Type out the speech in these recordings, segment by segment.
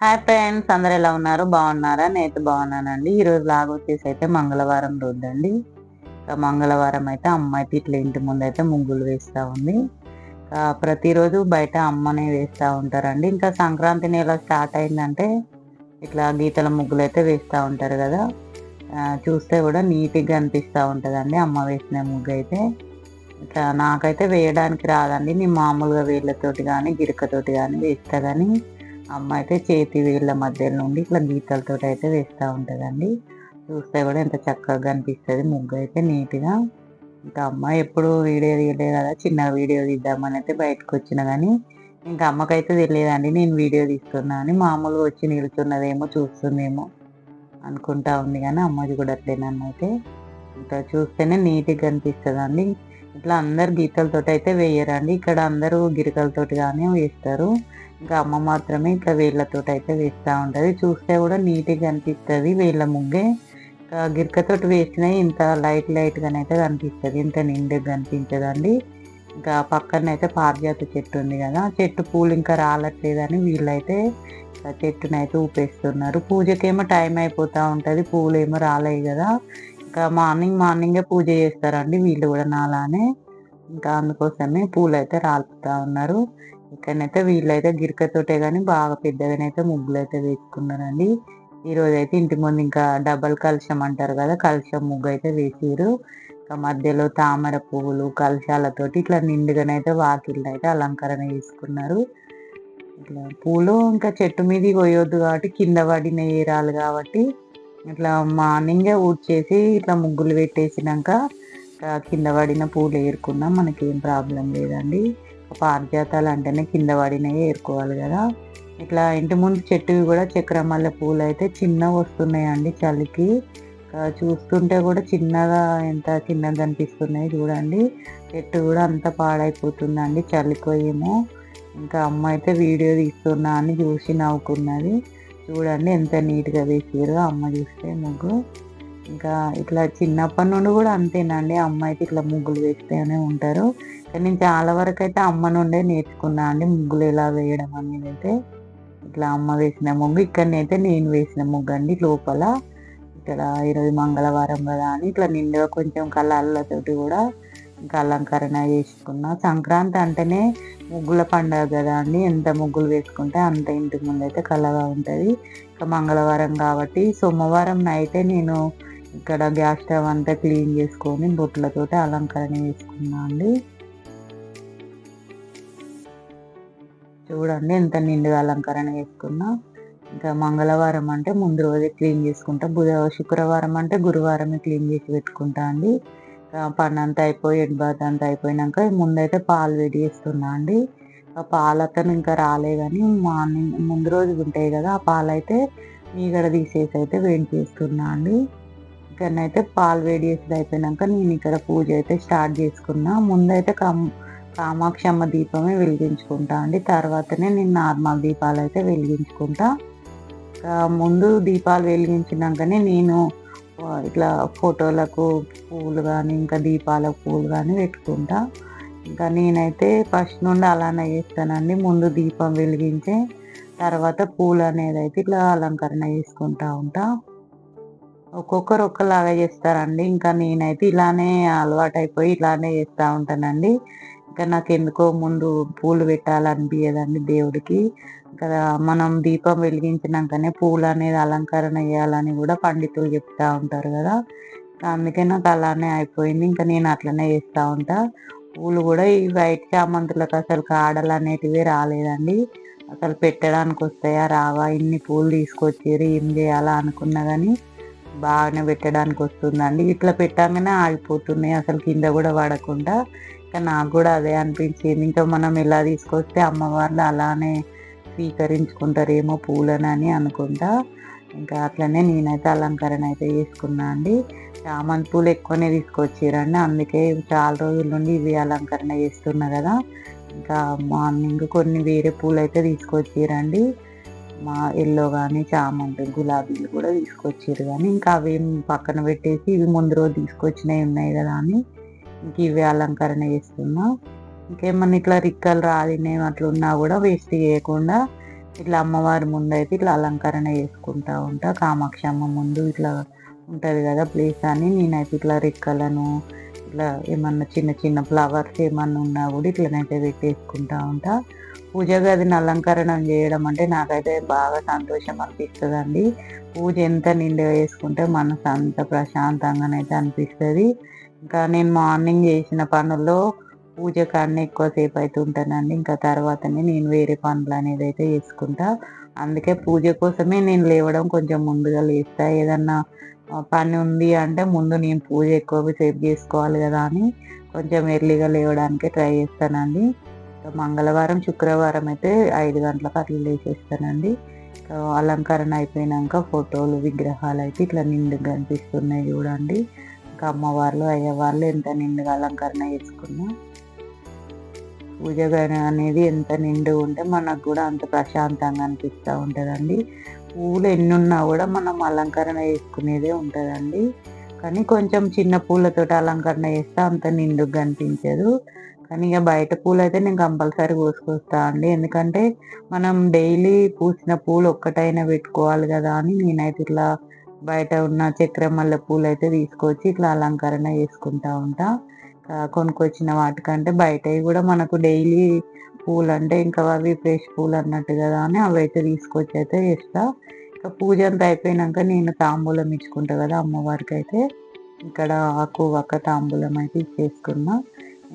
Hi friends, అందరు ఎలా ఉన్నారు? బాగున్నారా? నేనైతే బాగున్నానండి. ఈరోజు వచ్చేసి అయితే మంగళవారం రోజండి. మంగళవారం అయితే అమ్మ అయితే ఇట్లా ఇంటి ముందు అయితే ముగ్గులు వేస్తూ ఉంది. ప్రతిరోజు బయట అమ్మనే వేస్తూ ఉంటారండి. ఇంకా సంక్రాంతి నెల స్టార్ట్ అయిందంటే ఇట్లా గీతల ముగ్గులు అయితే వేస్తూ ఉంటారు కదా. చూస్తే కూడా నీట్గా అనిపిస్తూ ఉంటుందండి అమ్మ వేసిన ముగ్గు అయితే. ఇట్లా నాకైతే వేయడానికి రాదండి. నేను మామూలుగా వేళ్ళతోటి కానీ గిరకతోటి కానీ వేస్తా, కానీ అమ్మ అయితే చేతి వేళ్ళ మధ్య నుండి ఇట్లా గీతలతో అయితే వేస్తూ ఉంటుందండి. చూస్తే కూడా ఎంత చక్కగా కనిపిస్తుంది ముగ్గు అయితే నీట్గా. ఇంకా అమ్మ ఎప్పుడు వీడియో తీయలేదు కదా, చిన్న వీడియో తీద్దామని అయితే బయటకు వచ్చిన, కానీ ఇంకా అమ్మకైతే తెలియదండి నేను వీడియో తీస్తున్నా అని. మామూలుగా వచ్చి నిలుతున్నదేమో చూస్తుందేమో అనుకుంటా ఉంది, కానీ అమ్మది కూడా అట్లేనన్ను అయితే. ఇంకా చూస్తేనే నీట్గా కనిపిస్తుంది. ఇట్లా అందరు గీతలతో అయితే వేయరండి, ఇక్కడ అందరూ గిరికలతోటి కానీ వేస్తారు. ఇంకా అమ్మ మాత్రమే ఇట్లా వేళ్ళతో అయితే వేస్తూ ఉంటుంది. చూస్తే కూడా నీట్గా కనిపిస్తుంది వేళ్ళ ముగ్గే. గిరికతోటి వేసినవి ఇంత లైట్గానైతే కనిపిస్తుంది, ఇంత నిండుగా కనిపించదండి. ఇంకా పక్కన అయితే పారిజాత చెట్టు ఉంది కదా, చెట్టు పూలు ఇంకా రాలట్లేదని వీళ్ళైతే చెట్టునైతే ఊపేస్తున్నారు. పూజకేమో టైం అయిపోతూ ఉంటుంది, పూలు ఏమో రాలేవు కదా. ఇంకా మార్నింగే పూజ చేస్తారండి వీళ్ళు కూడా నాలానే. ఇంకా అందుకోసమే పూలు అయితే రాలుపుతా ఉన్నారు. ఇక్కడనైతే వీళ్ళైతే గిరికతోటే కానీ బాగా పెద్దగానైతే ముగ్గులు అయితే వేసుకున్నారండి. ఈరోజు అయితే ఇంటి ముందు ఇంకా డబల్ కలశం అంటారు కదా, కలశం ముగ్గు అయితే వేసిరు. ఇంకా మధ్యలో తామర పువ్వులు కలశాలతోటి ఇట్లా నిండుగానైతే వాకిళ్ళు అయితే అలంకరణ చేసుకున్నారు. ఇట్లా పూలు ఇంకా చెట్టు మీదకి పోయొద్దు కాబట్టి కింద పడిన ఏరాలు కాబట్టి ఇట్లా మార్నింగే ఊడ్చేసి ఇట్లా ముగ్గులు పెట్టేసినాక కింద పడిన పూలు ఏరుకున్నా మనకేం ప్రాబ్లం లేదండి. పారిజాతాలు అంటేనే కింద పడినవి ఏరుకోవాలి కదా. ఇట్లా ఇంటి ముందు చెట్టువి కూడా చక్రమల్లె పూలు అయితే చిన్నగా వస్తున్నాయండి చలికి. చూస్తుంటే కూడా చిన్నగా ఎంత చిన్నగా కనిపిస్తున్నాయి చూడండి. చెట్టు కూడా అంత పాడైపోతుందండి చలికి ఏమో. ఇంకా అమ్మ అయితే వీడియో తీస్తున్నా అని చూసి నవ్వుకున్నది. చూడండి ఎంత నీట్గా వేసారో అమ్మ చూస్తే ముగ్గు. ఇంకా ఇట్లా చిన్నప్పటి నుండి కూడా అంతేనండి, అమ్మ అయితే ఇట్లా ముగ్గులు వేస్తూనే ఉంటారు. కానీ నేను చాలా వరకు అయితే అమ్మ నుండే నేర్చుకున్నా అండి ముగ్గులు ఎలా వేయడం అనేది అయితే. ఇట్లా అమ్మ వేసిన ముగ్గు, ఇక్కడనైతే నేను వేసిన ముగ్గు అండి లోపల. ఇక్కడ ఈరోజు మంగళవారం కదా అని ఇట్లా నిండుగా కొంచెం కలర్లతోటి కూడా ఇంకా అలంకరణ చేసుకున్నా. సంక్రాంతి అంటేనే ముగ్గుల పండుగ కదా అండి, ఎంత ముగ్గులు వేసుకుంటే అంత ఇంటి ముందు అయితే కలగా ఉంటుంది. ఇంకా మంగళవారం కాబట్టి సోమవారం నైటే నేను ఇక్కడ గ్యాస్ స్టవ్ అంతా క్లీన్ చేసుకొని బొట్లతోటి అలంకరణ చేసుకున్నా అండి. చూడండి ఎంత నిండుగా అలంకరణ చేసుకున్నా. ఇంకా మంగళవారం అంటే ముందు రోజే క్లీన్ చేసుకుంటా, శుక్రవారం అంటే గురువారమే క్లీన్ చేసి పెట్టుకుంటా అండి. పని అంతా అయిపోయి ఎడ్బాత్ అంతా అయిపోయినాక ముందైతే పాలు వేడి చేస్తున్నా అండి. ఆ పాలు అతను ఇంకా రాలే, కానీ మార్నింగ్ ముందు రోజు ఉంటాయి కదా ఆ పాలు అయితే మీగడ తీసేసి అయితే వేడి చేస్తున్నా అండి. ఇక్కడనైతే పాలు వేడి చేసి అయిపోయినాక నేను ఇక్కడ పూజ అయితే స్టార్ట్ చేసుకున్నా. ముందైతే కామాక్షమ్మ దీపమే వెలిగించుకుంటా అండి, తర్వాతనే నేను నార్మల్ దీపాలు అయితే వెలిగించుకుంటా. ముందు దీపాలు వెలిగించినాకనే నేను ఇట్లా ఫోటోలకు పూలు కానీ ఇంకా దీపాలకు పూలు కానీ పెట్టుకుంటా. ఇంకా నేనైతే ఫస్ట్ నుండి అలానే చేస్తానండి, ముందు దీపం వెలిగించే తర్వాత పూలు అనేది అయితే ఇట్లా అలంకరణ చేసుకుంటా ఉంటా. ఒక్కొక్కరు ఒక్కలాగా చేస్తారండి, ఇంకా నేనైతే ఇలానే అలవాటు అయిపోయి ఇలానే చేస్తూ ఉంటానండి. ఇంకా నాకు ఎందుకో ముందు పూలు పెట్టాలనిపించదండి దేవుడికి. కదా మనం దీపం వెలిగించినాకనే పూలు అనేది అలంకరణ చేయాలని కూడా పండితులు చెప్తా ఉంటారు కదా. అందుకే నాకు అలానే అయిపోయింది, ఇంకా నేను అట్లనే చేస్తూ ఉంటా. పూలు కూడా ఈ వైట్ చామంతులకు అసలు కాడలు అనేటివి రాలేదండి. అసలు పెట్టడానికి వస్తాయా రావా, ఇన్ని పూలు తీసుకొచ్చారు ఏం చేయాలా అనుకున్నా, కానీ బాగానే పెట్టడానికి వస్తుందండి. ఇట్లా పెట్టగానే ఆగిపోతున్నాయి అసలు కింద కూడా పడకుండా. ఇంకా నాకు కూడా అదే అనిపించింది, ఇంకా మనం ఎలా తీసుకొస్తే అమ్మవార్లు అలానే స్వీకరించుకుంటారేమో పూలనని అనుకుంటా. ఇంకా అట్లనే నేనైతే అలంకరణ అయితే చేసుకున్నా అండి. చామంతి పూలు ఎక్కువనే తీసుకొచ్చారండి, అందుకే చాలా రోజుల నుండి ఇవి అలంకరణ చేస్తున్నా కదా. ఇంకా మార్నింగ్ కొన్ని వేరే పూలు అయితే తీసుకొచ్చారండి, మా ఎల్లో కానీ చామంతి గులాబీలు కూడా తీసుకొచ్చారు, కానీ ఇంకా అవి పక్కన పెట్టేసి ఇవి ముందు రోజు తీసుకొచ్చినవి ఉన్నాయి కదా అని ఇంక ఇవి అలంకరణ చేస్తున్నా. ఇంకేమన్నా ఇట్లా రిక్కలు రాలినవి అట్లా ఉన్నా కూడా వేస్ట్ చేయకుండా ఇట్లా అమ్మవారి ముందు అయితే ఇట్లా అలంకరణ చేసుకుంటా ఉంటా. కామాక్షమ్మ ముందు ఇట్లా ఉంటుంది కదా ప్లేస్ అని నేనైతే ఇట్లా రెక్కలను ఇట్లా ఏమన్నా చిన్న చిన్న ఫ్లవర్స్ ఏమన్నా ఉన్నా కూడా ఇట్లనైతే పెట్టేసుకుంటా ఉంటా. పూజ గదిని అలంకరణ చేయడం అంటే నాకైతే బాగా సంతోషం అనిపిస్తుందండి. పూజ ఎంత నిండుగా చేసుకుంటే మనసు అంత ప్రశాంతంగానైతే అనిపిస్తుంది. ఇంకా నేను మార్నింగ్ చేసిన పనుల్లో పూజ కాడనే ఎక్కువసేపు అయితే ఉంటానండి. ఇంకా తర్వాతనే నేను వేరే పనులు అనేది అయితే చేసుకుంటా. అందుకే పూజ కోసమే నేను లేవడం కొంచెం ముందుగా లేస్తా. ఏదన్నా పని ఉంది అంటే ముందు నేను పూజ ఎక్కువ సేపు చేసుకోవాలి కదా అని కొంచెం ఎర్లీగా లేవడానికి ట్రై చేస్తానండి. మంగళవారం శుక్రవారం అయితే 5 గంటలకు అట్లా లేచేస్తానండి. అలంకరణ అయిపోయినాక ఫోటోలు విగ్రహాలు అయితే ఇట్లా నిండుగా కనిపిస్తున్నాయి చూడండి. ఇంకా అమ్మవార్లు అయ్యవార్లు ఎంత నిండుగా అలంకరణ చేసుకున్నా పూజ గది అనేది ఎంత నిండుగా ఉంటే మనకు కూడా అంత ప్రశాంతంగా అనిపిస్తూ ఉంటుందండి. పూలు ఎన్ని ఉన్నా కూడా మనం అలంకరణ చేసుకునేదే ఉంటుందండి. కానీ కొంచెం చిన్న పూలతోటి అలంకరణ చేస్తే అంత నిండుగా కనిపించదు. కానీ ఇక బయట పూలు అయితే నేను కంపల్సరీ కోసుకొస్తా అండి. ఎందుకంటే మనం డైలీ పూసిన పూలు ఒక్కటైనా పెట్టుకోవాలి కదా అని నేనైతే ఇట్లా బయట ఉన్న చక్రమల్లె పూలు అయితే తీసుకొచ్చి ఇట్లా అలంకరణ చేసుకుంటా ఉంటా. కొనుక్కొచ్చిన వాటికంటే బయటవి కూడా మనకు డైలీ పూలు అంటే ఇంకా అవి ఫ్రెష్ పూలు అన్నట్టు కదా అని అవి అయితే తీసుకొచ్చి అయితే చేస్తా. ఇంకా పూజ అంతా అయిపోయినాక నేను తాంబూలం ఇచ్చుకుంటా కదా అమ్మవారికి అయితే ఇక్కడ ఆకు ఒక్క తాంబూలం అయితే ఇచ్చేసుకున్నా.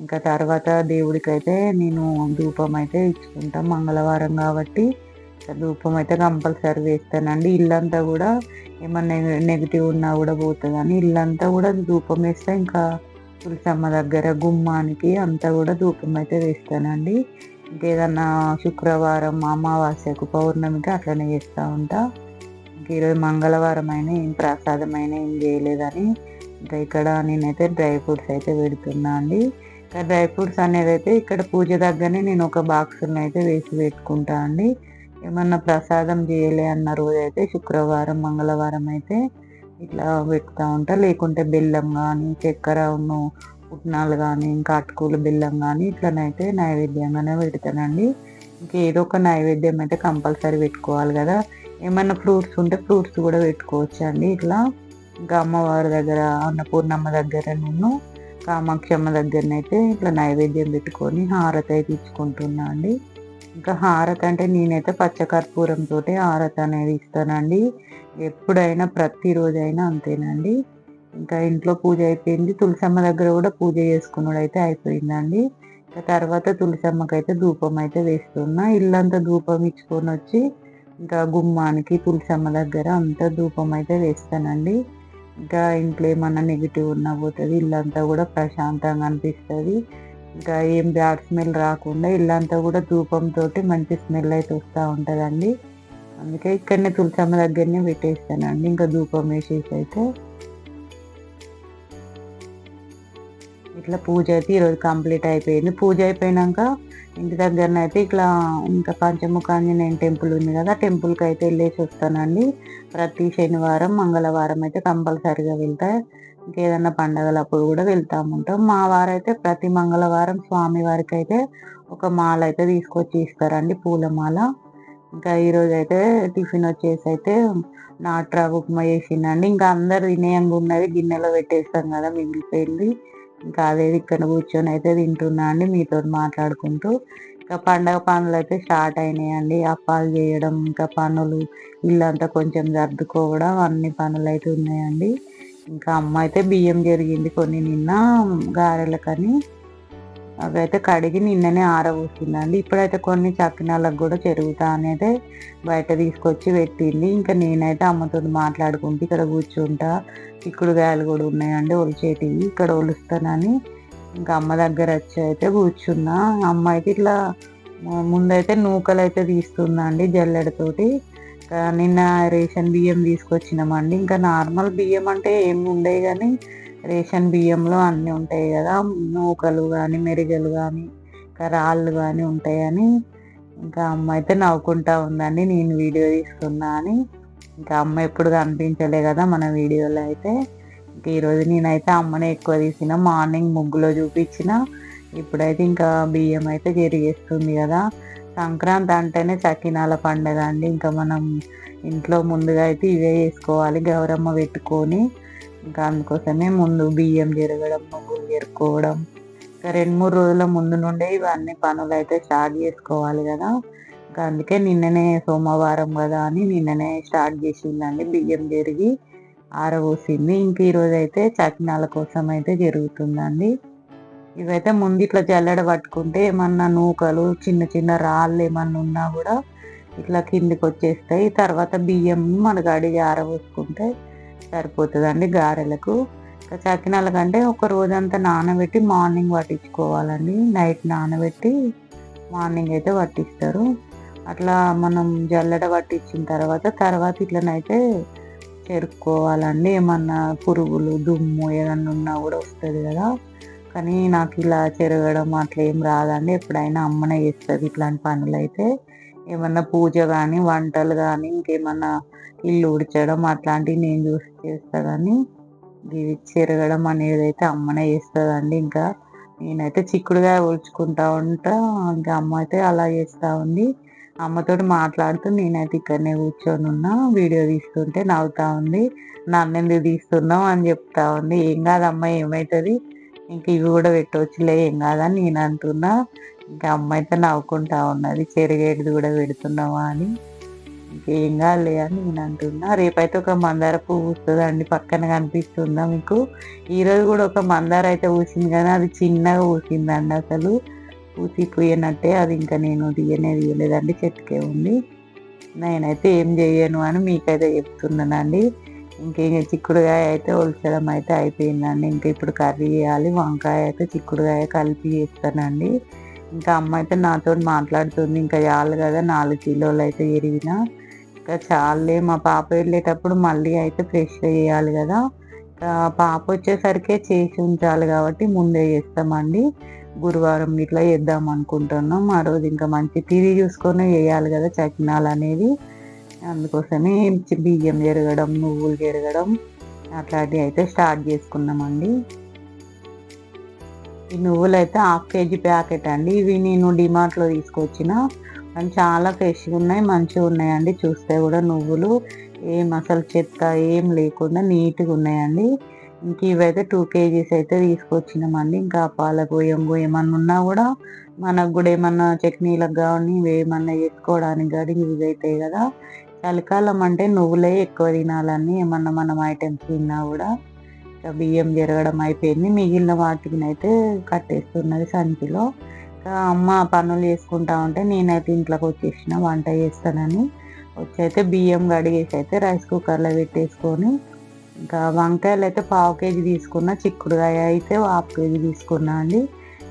ఇంకా తర్వాత దేవుడికి అయితే నేను ధూపం అయితే ఇచ్చుకుంటా. మంగళవారం కాబట్టి ధూపం అయితే కంపల్సరీ వేస్తానండి. ఇల్లంతా కూడా ఏమన్నా నెగిటివ్ ఉన్నా కూడా పోతుందని ఇల్లంతా కూడా ధూపం వేస్తా. ఇంకా తులసమ్మ దగ్గర గుమ్మానికి అంతా కూడా ధూపం అయితే వేస్తానండి. ఇంకేదన్నా శుక్రవారం అమావాస్యకు పౌర్ణమికి అట్లనే చేస్తూ ఉంటా. ఇంక ఈరోజు మంగళవారం అయినా ఏం ప్రసాదం అయినా ఏం చేయలేదని ఇంకా ఇక్కడ నేనైతే డ్రై ఫ్రూట్స్ అయితే పెడుతున్నా అండి. ఇంకా డ్రై ఫ్రూట్స్ అనేది అయితే ఇక్కడ పూజ దగ్గరనే నేను ఒక బాక్స్ని అయితే వేసి పెట్టుకుంటా అండి. ఏమన్నా ప్రసాదం చేయలే అన్న రోజు అయితే శుక్రవారం మంగళవారం అయితే ఇట్లా పెడతా ఉంటా. లేకుంటే బెల్లం కానీ చక్కెర పుట్నాలు కానీ ఇంకా అటుకులు బెల్లం కానీ ఇట్లనైతే నైవేద్యంగానే పెడతానండి. ఇంకేదో ఒక నైవేద్యం అయితే కంపల్సరీ పెట్టుకోవాలి కదా. ఏమన్నా ఫ్రూట్స్ ఉంటే ఫ్రూట్స్ కూడా పెట్టుకోవచ్చు అండి. ఇట్లా ఇంకా అమ్మవారి దగ్గర అన్నపూర్ణమ్మ దగ్గర కామాక్షమ్మ దగ్గరనైతే ఇట్లా నైవేద్యం పెట్టుకొని హారతి అయితే ఇచ్చుకుంటున్నా అండి. ఇంకా హారతి అంటే నేనైతే పచ్చకర్పూరంతో హారతి అనేది ఇస్తానండి. ఎప్పుడైనా ప్రతిరోజైనా అంతేనండి. ఇంకా ఇంట్లో పూజ అయిపోయింది. తులసమ్మ దగ్గర కూడా పూజ చేసుకున్నాడు అయితే అయిపోయిందండి. ఇంకా తర్వాత తులసమ్మకి అయితే ధూపం అయితే వేస్తున్నా. ఇల్లంతా ధూపం ఇచ్చుకొని వచ్చి ఇంకా గుమ్మానికి తులసమ్మ దగ్గర అంతా ధూపం అయితే వేస్తానండి. ఇంకా ఇంట్లో ఏమన్నా నెగిటివ్ ఉన్నా పోతుంది. ఇల్లంతా కూడా ప్రశాంతంగా అనిపిస్తుంది. ఇంకా ఏం బ్యాడ్ స్మెల్ రాకుండా ఇల్లంతా కూడా ధూపంతో మంచి స్మెల్ అయితే వస్తూ ఉంటుందండి. అందుకే ఇక్కడనే తులసమ్మ దగ్గరనే పెట్టేస్తానండి. ఇంకా ధూపం వేసేసి అయితే ఇట్లా పూజ అయితే ఈరోజు కంప్లీట్ అయిపోయింది. పూజ అయిపోయినాక ఇంటి దగ్గరనైతే ఇట్లా ఇంకా పంచముఖ ఆంజనేయ టెంపుల్ ఉంది కదా టెంపుల్కి అయితే వెళ్ళేసి వస్తానండి. ప్రతి శనివారం మంగళవారం అయితే కంపల్సరీగా వెళ్తా. ఇంకేదన్నా పండగలప్పుడు కూడా వెళ్తా ఉంటాం. మా వారైతే ప్రతి మంగళవారం స్వామి వారికి అయితే ఒక మాల అయితే తీసుకొచ్చి ఇస్తారండి, పూలమాల. ఇంకా ఈరోజు అయితే టిఫిన్ వచ్చేసి అయితే నాటురాగు ఉప్మా చేసిందండి. ఇంకా అందరు వినయంగా ఉన్నది గిన్నెలో పెట్టేస్తాం కదా మిగిలిపోయింది. ఇంకా అదే ఇక్కడ కూర్చొని అయితే తింటున్నా అండి మీతో మాట్లాడుకుంటూ. ఇంకా పండగ పనులు అయితే స్టార్ట్ అయినాయండి. అప్పాలు చేయడం ఇంకా పనులు ఇల్లంతా కొంచెం సర్దుకోవడం అన్ని పనులు అయితే ఉన్నాయండి. ఇంకా అమ్మ అయితే బియ్యం జరిగింది కొన్ని నిన్న గారెలకని అవి అయితే కడిగి నిన్ననే ఆరబోసిందండి. ఇప్పుడైతే కొన్ని చకినాలకు కూడా చెరుగుతా అనేది బయట తీసుకొచ్చి పెట్టింది. ఇంకా నేనైతే అమ్మతో మాట్లాడుకుంటూ ఇక్కడ కూర్చుంటా. చిక్కుడుకాయలు కూడా ఉన్నాయండి ఒలిచేటివి, ఇక్కడ ఒలుస్తానని ఇంకా అమ్మ దగ్గర వచ్చి అయితే కూర్చున్నా. అమ్మ అయితే ఇట్లా ముందైతే నూకలు అయితే తీస్తుందా అండి జల్లెడతోటి. నిన్న రేషన్ బియ్యం తీసుకొచ్చినామండి. ఇంకా నార్మల్ బియ్యం అంటే ఏమి ఉండేవి కానీ రేషన్ బియ్యంలో అన్నీ ఉంటాయి కదా, నూకలు కానీ మెరిగలు కానీ ఇంకా రాళ్ళు కానీ ఉంటాయని ఇంకా అమ్మ అయితే నవ్వుకుంటా ఉందండి నేను వీడియో తీసుకున్నా అని. ఇంకా అమ్మ ఎప్పుడు కనిపించలే కదా మన వీడియోలో అయితే. ఇంక ఈరోజు నేనైతే అమ్మనే ఎక్కువ తీసిన. మార్నింగ్ ముగ్గులో చూపించిన, ఇప్పుడైతే ఇంకా బియ్యం అయితే జరిగేస్తుంది కదా. సంక్రాంతి అంటేనే చకినాల పండుగ అండి. ఇంకా మనం ఇంట్లో ముందుగా అయితే ఇవే చేసుకోవాలి, గౌరమ్మ పెట్టుకొని. ఇంకా అందుకోసమే ముందు బియ్యం చెరగడం, నువ్వులు చెరుక్కోవడం, ఇంకా 2-3 రోజుల ముందు నుండే ఇవన్నీ పనులు అయితే స్టార్ట్ చేసుకోవాలి కదా. ఇంకా అందుకే నిన్ననే సోమవారం కదా అని నిన్ననే స్టార్ట్ చేసిందండి. బియ్యం చెరిగి ఆరబోసింది. ఇంక ఈరోజు అయితే చకినాల కోసం అయితే జరుగుతుందండి. ఇవైతే ముందు ఇట్లా జల్లెడ పట్టుకుంటే ఏమన్నా నూకలు, చిన్న చిన్న రాళ్ళు ఏమన్నా ఉన్నా కూడా ఇట్లా కిందికి వచ్చేస్తాయి. తర్వాత బియ్యం మనకు అడిగి ఆరబోసుకుంటే సరిపోతుందండి గారెలకు. ఇంకా చకినాల కంటే ఒక రోజంతా నానబెట్టి మార్నింగ్ పట్టించుకోవాలండి. నైట్ నానబెట్టి మార్నింగ్ అయితే పట్టిస్తారు. అట్లా మనం జల్లెడ పట్టించిన తర్వాత ఇట్లనైతే చెరుక్కోవాలండి. ఏమన్నా పురుగులు, దుమ్ము ఏదన్నా ఉన్నా కూడా వస్తుంది కదా. కానీ నాకు ఇలా చెరగడం అట్లా ఏం రాదండి. ఎప్పుడైనా అమ్మనే చేస్తుంది ఇట్లాంటి పనులు అయితే. ఏమన్నా పూజ కానీ, వంటలు కానీ, ఇంకేమన్నా ఇల్లు ఉడ్చడం అట్లాంటివి నేను చూసి చేస్తా కానీ ఇవి చెరగడం అనేది అయితే అమ్మనే చేస్తుందండి. ఇంకా నేనైతే చిక్కుడుగా ఒలుచుకుంటా ఉంటా. ఇంకా అమ్మ అయితే అలా చేస్తూ ఉంది. అమ్మతోటి మాట్లాడుతూ నేనైతే ఇక్కడనే కూర్చొని ఉన్నా. వీడియో తీస్తుంటే నవ్వుతా ఉంది. నన్ను ఎందుకు తీస్తున్నావు అని చెప్తా ఉంది. ఏం కాదమ్మ, ఏమవుతుంది, ఇంక ఇవి కూడా పెట్టవచ్చులే, ఏం కాదని నేను అంటున్నా. ఇంకా అమ్మ అయితే నవ్వుకుంటా ఉన్నది, చెరిగేటిది కూడా పెడుతున్నావా అని. ఇంకేం కాదులే అని నేను అంటున్నా. రేపైతే ఒక మందార పువ్వు పూస్తుందండి, పక్కన కనిపిస్తుందా మీకు? ఈరోజు కూడా ఒక మందార అయితే పూసింది, కానీ అది చిన్నగా పూసిందండి. అసలు పూసిపోయినట్టే అది. ఇంకా నేను తీయలేదండి, చెట్టుకే ఉంది. నేనైతే ఏం చెయ్యను అని మీకైతే చెప్తున్నానండి. ఇంకేం చిక్కుడుకాయ అయితే ఒలచడం అయితే అయిపోయిందండి. ఇంకా ఇప్పుడు కర్రీ చేయాలి. వంకాయ అయితే చిక్కుడుకాయ కలిపి చేస్తానండి. ఇంకా అమ్మ అయితే నాతో మాట్లాడుతుంది. ఇంకా చాలు కదా, 4 కిలోలు అయితే ఎరిగిన, ఇంకా చాలే. మా పాప వెళ్ళేటప్పుడు మళ్ళీ అయితే ఫ్రెష్ చేయాలి కదా. పాప వచ్చేసరికే చేసి ఉంచాలి కాబట్టి ముందే చేస్తామండి. గురువారం ఇట్లా చేద్దాం అనుకుంటున్నాం. ఆ రోజు ఇంకా మంచి తిరిగి చూసుకొని వేయాలి కదా చకినాలు అనేది. అందుకోసమే బియ్యం చెరగడం, నువ్వులు చెరగడం అట్లాంటివి అయితే స్టార్ట్ చేసుకున్నామండి. ఈ నువ్వులు అయితే 1/2 kg ప్యాకెట్ అండి. ఇవి నేను డిమార్ట్లో తీసుకొచ్చిన, కానీ చాలా ఫ్రెష్గా ఉన్నాయి, మంచిగా ఉన్నాయండి. చూస్తే కూడా నువ్వులు ఏం అసలు చెత్త ఏం లేకుండా నీట్గా ఉన్నాయండి. ఇంక ఇవైతే 2 kgs అయితే తీసుకొచ్చినామండి. ఇంకా పాలకు ఏమన్నా ఉన్నా కూడా మనకు కూడా ఏమన్నా చట్నీలకు కానీ ఏమన్నా వేసుకోవడానికి కానీ యూజ్ అవుతాయి కదా. చలికాలం అంటే నువ్వులే ఎక్కువ తినాలని, ఏమన్నా మనం ఐటమ్స్ తిన్నా కూడా. ఇంకా బియ్యం జరగడం అయిపోయింది, మిగిలిన వాటిని అయితే కట్టేస్తున్నది సంచిలో. ఇంకా అమ్మ పనులు చేసుకుంటా ఉంటే నేనైతే ఇంట్లోకి వచ్చేసిన వంట చేస్తానని. వచ్చి అయితే బియ్యం కడిగేసి అయితే రైస్ కుక్కర్లో పెట్టేసుకొని, ఇంకా వంకాయలు అయితే 1/2 kg తీసుకున్నా, చిక్కుడుకాయ అయితే 1/2 kg తీసుకున్నా అండి.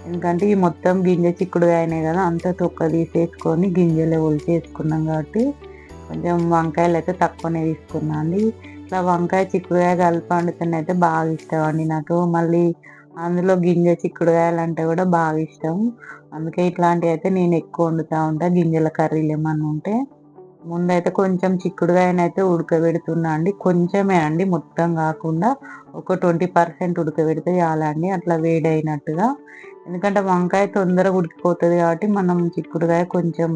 ఎందుకంటే ఈ మొత్తం గింజ చిక్కుడుకాయనే కదా, అంతా తొక్క తీసేసుకొని గింజలే ఒలిచేసుకున్నాం కాబట్టి కొంచెం వంకాయలు అయితే తక్కువనే తీసుకున్నా అండి. ఇట్లా వంకాయ చిక్కుడుకాయ కలిపి వండుతూనే అయితే బాగా ఇష్టం అండి నాకు. మళ్ళీ అందులో గింజ చిక్కుడుకాయలు అంటే కూడా బాగా ఇష్టం. అందుకే ఇట్లాంటివి అయితే నేను ఎక్కువ వండుతూ ఉంటా, గింజల కర్రీలు ఏమన్నా ఉంటే. ముందైతే కొంచెం చిక్కుడుకాయనైతే ఉడకబెడుతున్నా అండి. కొంచెమే అండి, మొత్తం కాకుండా ఒక 20% ఉడకబెడితే చాలండి, అట్లా వేడైనట్టుగా. ఎందుకంటే వంకాయ తొందరగా ఉడికిపోతుంది కాబట్టి మనం చిక్కుడుకాయ కొంచెం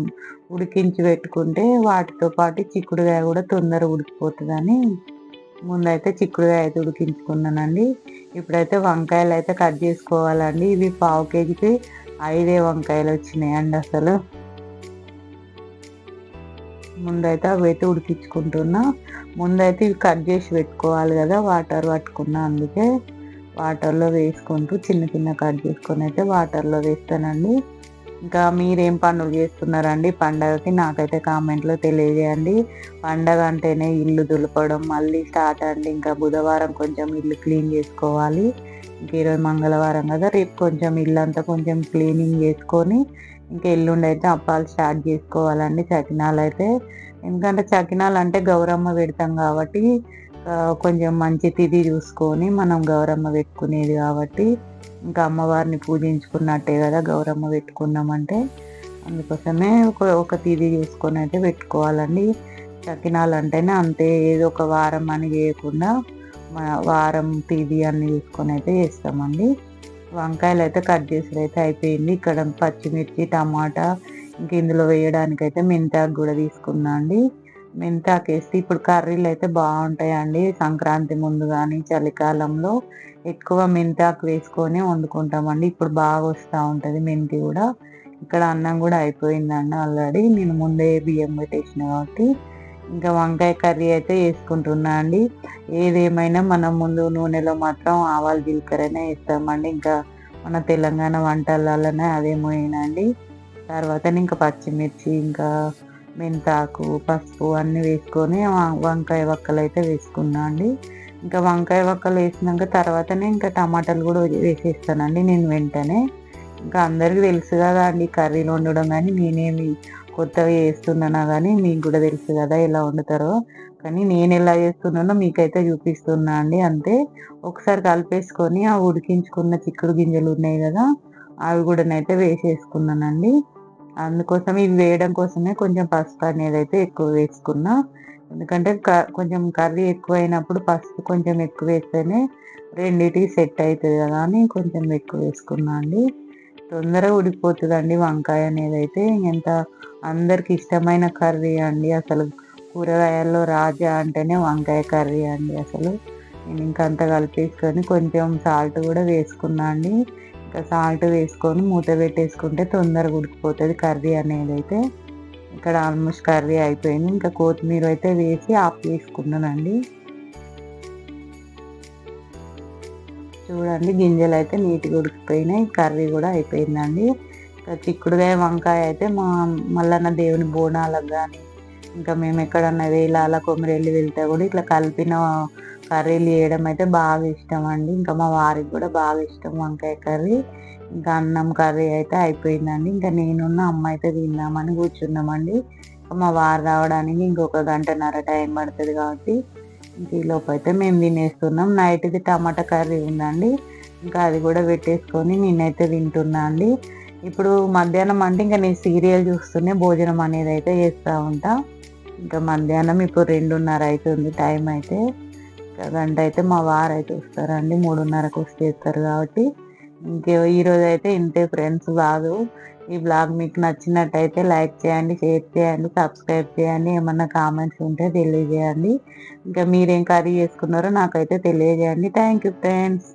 ఉడికించి పెట్టుకుంటే వాటితో పాటు చిక్కుడుకాయ కూడా తొందరగా ఉడికిపోతుందని ముందైతే చిక్కుడుకాయ అయితే ఉడికించుకున్నానండి. ఇప్పుడైతే వంకాయలు అయితే కట్ చేసుకోవాలండి. ఇవి 1/2 kgకి 5 వంకాయలు వచ్చినాయండి అసలు. ముందైతే అవి అయితే ఉడికించుకుంటున్నా. ముందైతే ఇవి కట్ చేసి పెట్టుకోవాలి కదా, వాటర్ పట్టుకున్నా. అందుకే వాటర్లో వేసుకుంటూ చిన్న చిన్న కట్ చేసుకొని అయితే వాటర్లో వేస్తానండి. ఇంకా మీరేం పనులు చేస్తున్నారండి పండగకి? నాకైతే కామెంట్లో తెలియజేయండి. పండగ అంటేనే ఇల్లు దులపడం మళ్ళీ స్టార్ట్ అండి. ఇంకా బుధవారం కొంచెం ఇల్లు క్లీన్ చేసుకోవాలి. ఇంక ఈరోజు మంగళవారం కదా, రేపు కొంచెం ఇల్లు అంతా కొంచెం క్లీనింగ్ చేసుకొని ఇంకా ఎల్లుండి అయితే అప్పాలు స్టార్ట్ చేసుకోవాలండి, చకినాలు అయితే. ఎందుకంటే చకినాలు అంటే గౌరమ్మ పెడతాం కాబట్టి కొంచెం మంచి తిథి చూసుకొని మనం గౌరమ్మ పెట్టుకునేది కాబట్టి, ఇంకా అమ్మవారిని పూజించుకున్నట్టే కదా గౌరమ్మ పెట్టుకున్నామంటే. అందుకోసమే ఒక తిథి చూసుకొని అయితే పెట్టుకోవాలండి. చకినాలు అంటేనే అంతే, ఏదో ఒక వారం అని చేయకుండా వారం తిథి అన్ని చూసుకొని అయితే చేస్తామండి. వంకాయలు అయితే కట్ చేసి అయితే అయిపోయింది. ఇక్కడ పచ్చిమిర్చి, టమాటా ఇంక ఇందులో వేయడానికైతే మెంతాకు కూడా తీసుకున్నా అండి. మెంతాకు వేస్తే ఇప్పుడు కర్రీలు అయితే బాగుంటాయండి. సంక్రాంతి ముందు కానీ చలికాలంలో ఎక్కువ మెంతాకు వేసుకొని వండుకుంటామండి. ఇప్పుడు బాగా వస్తూ ఉంటుంది మెంతి కూడా. ఇక్కడ అన్నం కూడా అయిపోయిందండి ఆల్రెడీ. నేను ముందే బియ్యం పెట్టేసిన కాబట్టి ఇంకా వంకాయ కర్రీ అయితే వేసుకుంటున్నా అండి. ఏదేమైనా మనం ముందు నూనెలో మాత్రం ఆవాలు జీలకర్రనే వేస్తామండి. ఇంకా మన తెలంగాణ వంటలలోనే అదేమోనండి. తర్వాత ఇంకా పచ్చిమిర్చి, ఇంకా మెంతాకు, పసుపు అన్నీ వేసుకొని వంకాయ వక్కలు అయితే వేసుకున్నా అండి. ఇంకా వంకాయ వక్కలు వేసినాక తర్వాతనే ఇంకా టమాటాలు కూడా వేసేస్తానండి నేను వెంటనే. ఇంకా అందరికీ తెలుసు కదా అండి కర్రీలు వండడం, కానీ నేనేమి కొత్తగా చేస్తున్నానా కానీ మీకు కూడా తెలుసు కదా ఎలా వండుతారో. కానీ నేను ఎలా చేస్తున్నానో మీకైతే చూపిస్తున్నా అండి అంతే. ఒకసారి కలిపేసుకొని ఆ ఉడికించుకున్న చిక్కుడు గింజలు ఉన్నాయి కదా అవి కూడా అయితే వేసేసుకున్నానండి. అందుకోసం ఇవి వేయడం కోసమే కొంచెం పసుపు అనేది అయితే ఎక్కువ వేసుకున్నా. ఎందుకంటే కొంచెం కర్రీ ఎక్కువ అయినప్పుడు పసుపు కొంచెం ఎక్కువ వేస్తేనే రెండింటికి సెట్ అవుతుంది కదా అని కొంచెం ఎక్కువ వేసుకున్నా అండి. తొందరగా ఉడికిపోతుందండి వంకాయ అనేది అయితే. ఎంత అందరికి ఇష్టమైన కర్రీ అండి అసలు. కూరగాయల్లో రాజా అంటేనే వంకాయ కర్రీ అండి అసలు. నేను ఇంకా అంత కలిపేసుకొని కొంచెం సాల్ట్ కూడా వేసుకున్నా అండి. ఇంకా సాల్ట్ వేసుకొని మూత పెట్టేసుకుంటే తొందరగా ఉడికిపోతుంది కర్రీ అనేది అయితే. ఇక్కడ ఆల్మోస్ట్ కర్రీ అయిపోయింది. ఇంకా కొత్తిమీర అయితే వేసి ఆఫ్ చేసుకున్నానండి. చూడండి గింజలు అయితే నీట్గా ఉడికిపోయినాయి, కర్రీ కూడా అయిపోయిందండి. ఇంకా చిక్కుడుకాయ వంకాయ అయితే మల్లన్న దేవుని బోనాలకు కానీ ఇంకా మేము ఎక్కడన్నా వేలాల కొమరెల్లి వెళ్తే కూడా ఇట్లా కలిపిన కర్రీలు చేయడం అయితే బాగా ఇష్టం అండి. ఇంకా మా వారికి కూడా బాగా ఇష్టం వంకాయ కర్రీ. ఇంకా అన్నం కర్రీ అయితే అయిపోయిందండి. ఇంకా నేనున్న అమ్మ అయితే తిందామని కూర్చున్నామండి. మా వారు రావడానికి ఇంకొక గంటన్నర టైం పడుతుంది కాబట్టి ఇంక ఈ లోపు అయితే మేము తినేస్తున్నాం. నైట్ది టమాటా కర్రీ ఉందండి, ఇంకా అది కూడా పెట్టేసుకొని నేనైతే తింటున్నా అండి. ఇప్పుడు మధ్యాహ్నం అంటే ఇంకా నేను సీరియల్ చూస్తూనే భోజనం అనేది అయితే చేస్తూ ఉంటా. ఇంకా మధ్యాహ్నం ఇప్పుడు 2:30 అవుతుంది టైం అయితే. ఇంకా గంట అయితే మా వారు అయితే వస్తారండి, 3:30కు వస్తారు కాబట్టి. ఈరోజు అయితే ఇంతే ఫ్రెండ్స్ బ్లాగ్. ఈ బ్లాగ్ మీకు నచ్చినట్టయితే లైక్ చేయండి, షేర్ చేయండి, సబ్స్క్రైబ్ చేయండి. ఏమన్నా కామెంట్స్ ఉంటే తెలియజేయండి. ఇంకా మీరేం కర్రీ చేసుకున్నారో నాకైతే తెలియజేయండి. Thank you friends.